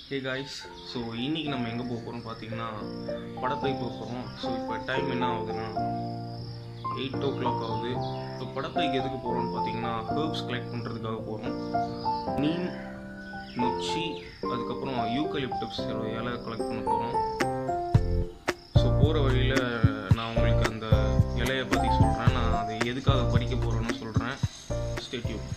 Hey guys, so இன்றைக்கி நம்ம எங்கே போக போகிறோம் பார்த்தீங்கன்னா படப்பை போக போகிறோம். ஸோ இப்போ டைம் என்ன ஆகுதுன்னா 8 o'clock ஆகுது. இப்போ படப்பைக்கு எதுக்கு போகிறோம்னு பார்த்தீங்கன்னா ஹெர்ப்ஸ் கலெக்ட் பண்ணுறதுக்காக போகிறோம். நீம், நொச்சி, அதுக்கப்புறம் யூக்கலிப்டஸ் இலை கலெக்ட் பண்ண போகிறோம். ஸோ போகிற வழியில் நான் உங்களுக்கு அந்த இலையை பற்றி சொல்கிறேன். நான் அதை எதுக்காக படிக்க போகிறேன்னு சொல்கிறேன். Stay tune.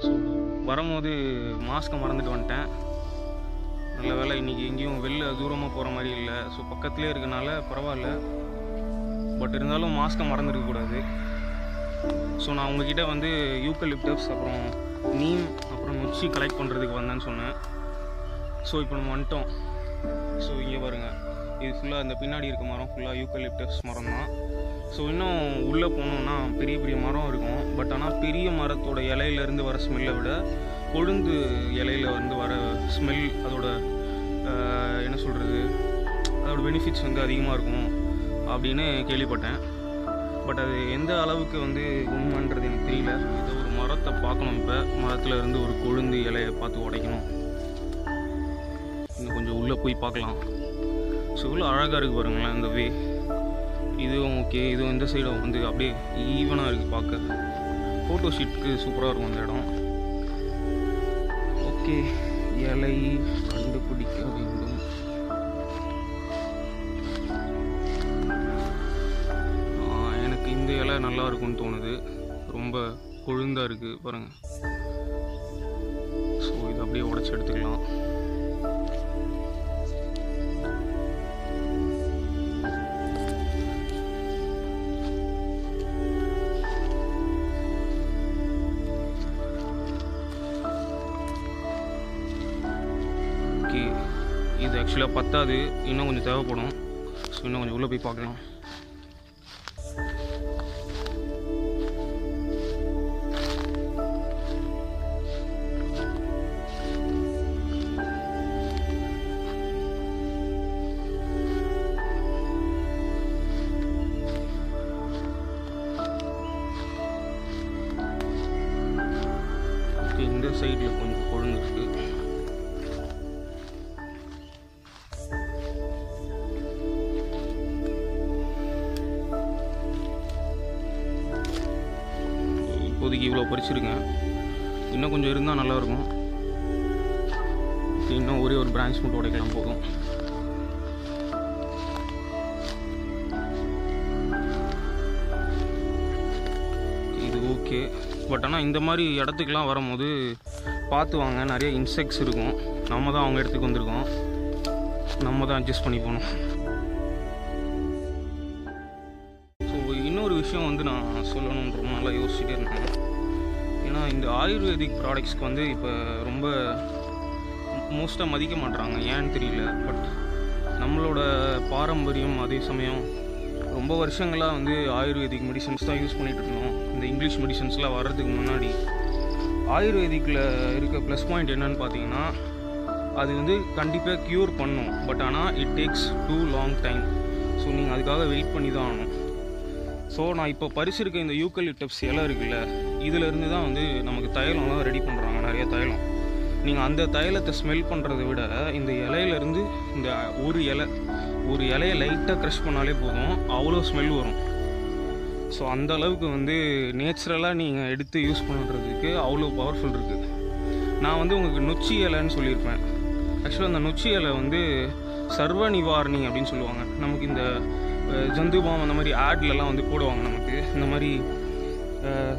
ஸோ வரும்போது மாஸ்க்கை மறந்துட்டு வந்துட்டேன். நல்ல வேலை இன்றைக்கி எங்கேயும் வெளில தூரமாக போகிற மாதிரி இல்லை. ஸோ பக்கத்துலேயே இருக்கனால பரவாயில்ல. பட் இருந்தாலும் மாஸ்க்கை மறந்துருக்கக்கூடாது. ஸோ நான் உங்ககிட்ட வந்து யூக்கலிப்டஸ், அப்புறம் நீம், அப்புறம் நொச்சி கலெக்ட் பண்ணுறதுக்கு வந்தேன்னு சொன்னேன். ஸோ இப்போ நம்ம வந்துட்டோம். ஸோ இங்கே பாருங்கள், இது ஃபுல்லாக இந்த பின்னாடி இருக்க மரம் ஃபுல்லாக யூக்கலிப்டஸ் மரம் தான். ஸோ இன்னும் உள்ளே போனோம்னா பெரிய பெரிய மரம் இருக்கும். பட் ஆனால் பெரிய மரத்தோட இலையிலேருந்து வர ஸ்மெல்லை விட கொழுந்து இலையில வந்து வர ஸ்மெல், அதோட என்ன சொல்கிறது, அதோட பெனிஃபிட்ஸ் வந்து அதிகமாக இருக்கும் அப்படின்னு கேள்விப்பட்டேன். பட் அது எந்த அளவுக்கு வந்து உண்மைன்றது எனக்கு தெரியல. ஏதோ ஒரு மரத்தை பார்க்கணும். இப்போ மரத்தில் இருந்து ஒரு கொழுந்து இலையை பார்த்து உடைக்கணும். இன்னும் கொஞ்சம் உள்ளே போய் பார்க்கலாம். ஸோ இவ்வளோ அழகாக இருக்குது பாருங்களேன் இந்த வே. இதுவும் ஓகே, இதுவும் இந்த சைடும் வந்து அப்படியே ஈவனாக இருக்குது பார்க்க. ஃபோட்டோ ஷூட்டுக்கு சூப்பராக இருக்கும் அந்த இடம். ஓகே, இலை கண்டுபிடிக்க வேண்டும். எனக்கு இந்த இலை நல்லா இருக்கும்னு தோணுது. ரொம்ப கொழுந்தாக இருக்குது பாருங்கள். ஸோ இது அப்படியே உடச்சி எடுத்துக்கலாம். இது ஆக்சுவலாக பத்தாது, இன்னும் கொஞ்சம் தேவைப்படும். ஸோ இன்னும் கொஞ்சம் உள்ளே போய் பார்க்கலாம். இந்த சைடில் கொஞ்சம் கொழுந்து இருக்குது. இப்போதைக்கு இவ்வளோ பறிச்சிருக்கேன். இன்னும் கொஞ்சம் இருந்தால் நல்லாயிருக்கும். இன்னும் ஒரே ஒரு பிரான்ச் மட்டும் உடைக்கலாம் போதும். இது ஓகே. பட் ஆனால் இந்த மாதிரி இடத்துக்கெலாம் வரும்போது பார்த்து வாங்க. நிறைய இன்செக்ட்ஸ் இருக்கும். நம்ம தான் அவங்க இடத்துக்கு வந்திருக்கோம். நம்ம தான் அட்ஜஸ்ட் பண்ணி போகணும். ஸோ இன்னொரு விஷயம் வந்து நான் சொல்லணும்னு ரொம்ப நாளாக யோசிச்சுட்டே இருந்தேன். ஏன்னா இந்த ஆயுர்வேதிக் ப்ராடக்ட்ஸ்க்கு வந்து இப்போ ரொம்ப மோஸ்ட்டாக மதிக்க மாட்டுறாங்க. ஏன்னு தெரியல. பட் நம்மளோட பாரம்பரியம், அதே சமயம் ரொம்ப வருஷங்களாக வந்து ஆயுர்வேதிக் மெடிசன்ஸ் தான் யூஸ் பண்ணிகிட்டு இருந்தோம். இந்த இங்கிலீஷ் மெடிசன்ஸ்லாம் வர்றதுக்கு முன்னாடி ஆயுர்வேதிக்கில் இருக்க ப்ளஸ் பாயிண்ட் என்னன்னு பார்த்தீங்கன்னா, அது வந்து கண்டிப்பாக க்யூர் பண்ணும். பட் ஆனால் it takes too long time. So நீங்கள் அதுக்காக வெயிட் பண்ணி தான் ஆகணும். ஸோ நான் இப்போ பறிச்சிருக்க இந்த யூக்கலிப்டஸ் இலை இருக்குல்ல, இதிலேருந்து தான் வந்து நமக்கு தைலம்லாம் ரெடி பண்ணுறாங்க. நிறைய தைலம். நீங்கள் அந்த தைலத்தை ஸ்மெல் பண்ணுறதை விட இந்த இலையிலேருந்து இந்த ஒரு இலையை லைட்டாக க்ரஷ் பண்ணாலே போதும், அவ்வளோ ஸ்மெல் வரும். ஸோ அந்த அளவுக்கு வந்து நேச்சுரலாக நீங்கள் எடுத்து யூஸ் பண்ணுறதுக்கு அவ்வளோ பவர்ஃபுல் இருக்குது. நான் வந்து உங்களுக்கு நொச்சி இலைன்னு சொல்லியிருப்பேன். ஆக்சுவலாக அந்த நொச்சி இலை வந்து சர்வ நிவாரணி அப்படின்னு சொல்லுவாங்க. நமக்கு இந்த ஜந்துபாம் அந்த மாதிரி ஆட்லலாம் வந்து போடுவாங்க. நமக்கு இந்த மாதிரி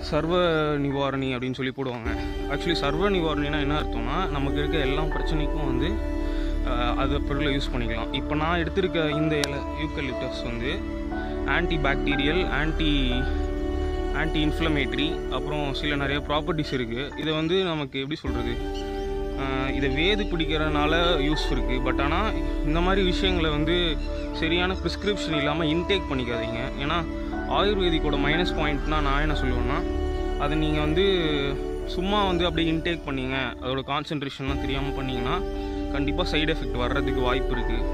சர்வ நிவாரணி அப்படின்னு சொல்லி போடுவாங்க. ஆக்சுவலி சர்வ நிவாரணினா என்ன அர்த்தம்னா, நமக்கு இருக்க எல்லா பிரச்சனைக்கும் வந்து அதை பொருளை யூஸ் பண்ணிக்கலாம். இப்போ நான் எடுத்திருக்க இந்த இலை யூக்கலிப்டஸ் வந்து ஆன்டி பாக்டீரியல், ஆன்டி இன்ஃப்ளமேட்ரி, அப்புறம் சில நிறைய ப்ராப்பர்ட்டிஸ் இருக்குது. இதை வந்து நமக்கு எப்படி சொல்கிறது, இதை வேது பிடிக்கிறதுனால யூஸ் இருக்குது. பட் ஆனால் இந்த மாதிரி விஷயங்களை வந்து சரியான ப்ரிஸ்கிரிப்ஷன் இல்லாமல் இன்டேக் பண்ணிக்காதீங்க. ஏன்னா ஆயுர்வேதிக்கோட மைனஸ் பாயிண்ட்னால் நான் என்ன சொல்லுவேன்னா, அதை நீங்கள் வந்து சும்மா வந்து அப்படியே இன்டேக் பண்ணிங்க, அதோட கான்சன்ட்ரேஷன்லாம் தெரியாமல் பண்ணிங்கன்னா கண்டிப்பாக சைடு எஃபெக்ட் வர்றதுக்கு வாய்ப்பு இருக்குது.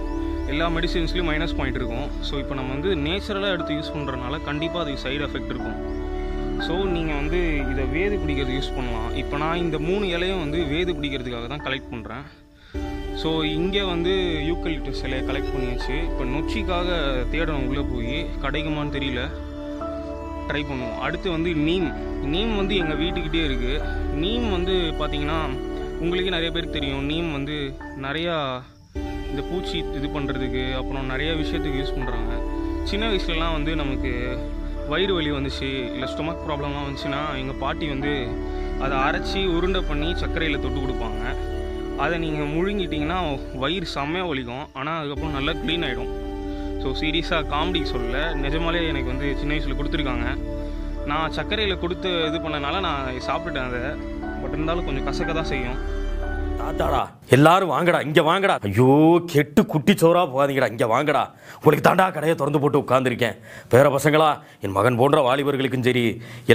எல்லா மெடிசின்ஸ்லேயும் மைனஸ் பாயிண்ட் இருக்கும். ஸோ இப்போ நம்ம வந்து நேச்சுரலாக எடுத்து யூஸ் பண்ணுறதுனால கண்டிப்பாக அதுக்கு சைடு எஃபெக்ட் இருக்கும். ஸோ நீங்கள் வந்து இதை வேது பிடிக்கிறது யூஸ் பண்ணலாம். இப்போ நான் இந்த 3 இலையும் வந்து வேது பிடிக்கிறதுக்காக தான் கலெக்ட் பண்ணுறேன். ஸோ இங்கே வந்து யூக்கலிப்டஸ் இலையை கலெக்ட் பண்ணியாச்சு. இப்போ நொச்சிக்காக தேடணும், உள்ளே போய் கிடைக்குமான்னு தெரியல, ட்ரை பண்ணுவோம். அடுத்து வந்து நீம் வந்து எங்கள் வீட்டுக்கிட்டே இருக்குது. நீம் வந்து பார்த்திங்கன்னா உங்களுக்கே நிறைய பேருக்கு தெரியும். நீம் வந்து நிறையா இந்த பூச்சி இது பண்ணுறதுக்கு, அப்புறம் நிறைய விஷயத்துக்கு யூஸ் பண்ணுறாங்க. சின்ன வயசுலலாம் வந்து நமக்கு வயிறு வலி வந்துச்சு, இல்லை ஸ்டொமக் ப்ராப்ளம்லாம் வந்துச்சுன்னா எங்கள் பாட்டி வந்து அதை அரைச்சி உருண்டை பண்ணி சர்க்கரையில் தொட்டு கொடுப்பாங்க. அதை நீங்கள் முழுங்கிட்டிங்கன்னா வயிறு செம்மையாக வலிக்கும், ஆனால் அதுக்கப்புறம் நல்லா க்ளீன் ஆகிடும். ஸோ சீரியஸாக காமெடி சொல்ல, நிஜமாலே எனக்கு வந்து சின்ன வயசில் கொடுத்துருக்காங்க. நான் சர்க்கரையில் கொடுத்து இது பண்ணனால நான் சாப்பிட்டுட்டேன் அதை. பட் இருந்தாலும் கொஞ்சம் கசக்க தான் செய்யும். தாத்தாடா, எல்லாரும் வாங்கடா, இங்கே வாங்கடா. ஐயோ, கெட்டு குட்டி சோறா போகாதீங்கடா, இங்கே வாங்கடா. உங்களுக்கு தாண்டா கடையை திறந்து போட்டு உட்காந்துருக்கேன். பேர பசங்களா, என் மகன் போன்ற வாலிபர்களுக்கும் சரி,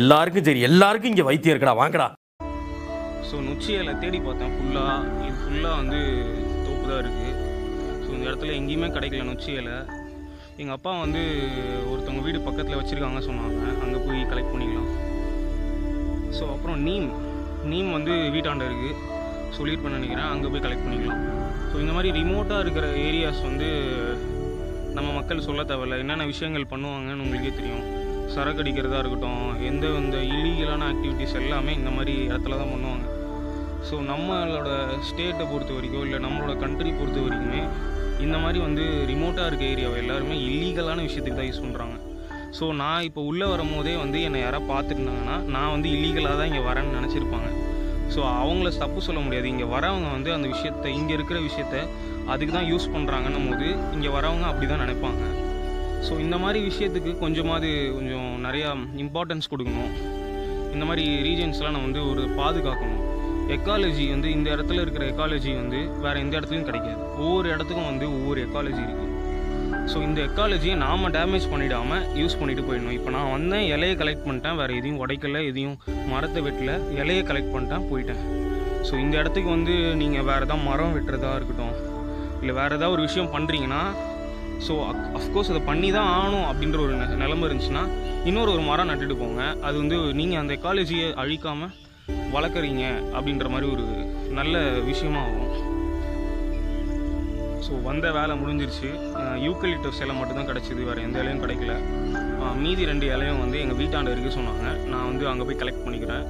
எல்லாருக்கும் இங்கே வைத்தியம் இருக்கடா, வாங்கடா. ஸோ நொச்சி இலை தேடி பார்த்தேன் ஃபுல்லாக. இது ஃபுல்லாக வந்து தோப்பு தான் இருக்குது. ஸோ இந்த இடத்துல எங்கேயுமே கிடைக்கல நொச்சி இலை. எங்கள் அப்பா வந்து ஒருத்தவங்க வீடு பக்கத்தில் வச்சுருக்காங்க சொன்னாங்க, அங்கே போய் கலெக்ட் பண்ணிக்கலாம். ஸோ அப்புறம் நீம் வந்து வீட்டாண்ட இருக்குது சொல்லியிருப்பேன் நினைக்கிறேன், அங்கே போய் கலெக்ட் பண்ணிக்கலாம். ஸோ இந்த மாதிரி ரிமோட்டாக இருக்கிற ஏரியாஸ் வந்து நம்ம மக்கள் சொல்ல தேவையில்ல, என்னென்ன விஷயங்கள் பண்ணுவாங்கன்னு உங்களுக்கே தெரியும். சரக்கு அடிக்கிறதா இருக்கட்டும், எந்த இல்லீகலான ஆக்டிவிட்டீஸ் எல்லாமே இந்த மாதிரி இடத்துல தான் பண்ணுவாங்க. ஸோ நம்மளோட ஸ்டேட்டை பொறுத்த வரைக்கும், இல்லை நம்மளோட கண்ட்ரி பொறுத்த வரைக்குமே இந்த மாதிரி வந்து ரிமோட்டாக இருக்க ஏரியாவை எல்லாருமே இல்லீகலான விஷயத்துக்கு தான் யூஸ் பண்ணுறாங்க. ஸோ நான் இப்போ உள்ளே வரும்போதே வந்து என்னை யாராவது பார்த்துருந்தாங்கன்னா நான் வந்து இல்லீகலாக தான் இங்கே வரேன்னு நினச்சிருப்பாங்க. ஸோ அவங்கள தப்பு சொல்ல முடியாது. இங்கே வரவங்க வந்து அந்த விஷயத்தை, இங்கே இருக்கிற விஷயத்த அதுக்கு தான் யூஸ் பண்ணுறாங்கன்னும் போது இங்கே வரவங்க அப்படி தான் நினைப்பாங்க. ஸோ இந்த மாதிரி விஷயத்துக்கு கொஞ்சம் நிறையா இம்பார்ட்டன்ஸ் கொடுக்கணும். இந்த மாதிரி ரீஜன்ஸ்லாம் நம்ம வந்து ஒரு பாதுகாக்கணும். எக்காலஜி வந்து இந்த இடத்துல இருக்கிற எக்காலஜி வந்து வேறு எந்த இடத்துலையும் கிடைக்காது. ஒவ்வொரு இடத்துக்கும் வந்து ஒவ்வொரு எக்காலஜி இருக்குது. ஸோ இந்த எக்காலஜியை நாம் டேமேஜ் பண்ணிடாமல் யூஸ் பண்ணிட்டு போயிடணும். இப்போ நான் வந்தேன், இலையை கலெக்ட் பண்ணிட்டேன், வேறு எதையும் உடைக்கல, எதையும் மரத்தை வெட்டல, இலையை கலெக்ட் பண்ணிட்டேன், போயிட்டேன். ஸோ இந்த இடத்துக்கு வந்து நீங்கள் வேறு எதாவது மரம் வெட்டுறதா இருக்கட்டும், இல்லை வேறு ஏதாவது ஒரு விஷயம் பண்ணுறீங்கன்னா, ஸோ அஃப்கோர்ஸ் அதை பண்ணி தான் ஆகணும் அப்படின்ற ஒரு நிலைமை இருந்துச்சுன்னா இன்னொரு மரம் நட்டுட்டு போங்க. அது வந்து நீங்கள் அந்த எக்காலஜியை அழிக்காமல் வளர்க்குறீங்க அப்படின்ற மாதிரி ஒரு நல்ல விஷயமாகும். ஸோ வந்த வேலை முடிஞ்சிருச்சு. யூக்கலிப்டஸ் இலை மட்டும்தான் கிடச்சிது, வேறு எந்த இலையும் கிடைக்கல. மீதி 2 இலையும் வந்து எங்கள் வீட்டாண்ட இருக்குது சொன்னாங்க, நான் வந்து அங்கே போய் கலெக்ட் பண்ணிக்கிறேன்.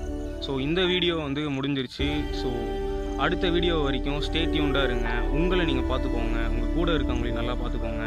ஸோ இந்த வீடியோ வந்து முடிஞ்சிருச்சு. ஸோ அடுத்த வீடியோ வரைக்கும் ஸ்டே டியூன்டாக இருங்க. உங்களை நீங்கள் பார்த்துக்கோங்க, உங்கள் கூட இருக்கவங்களையும் நல்லா பார்த்துக்கோங்க.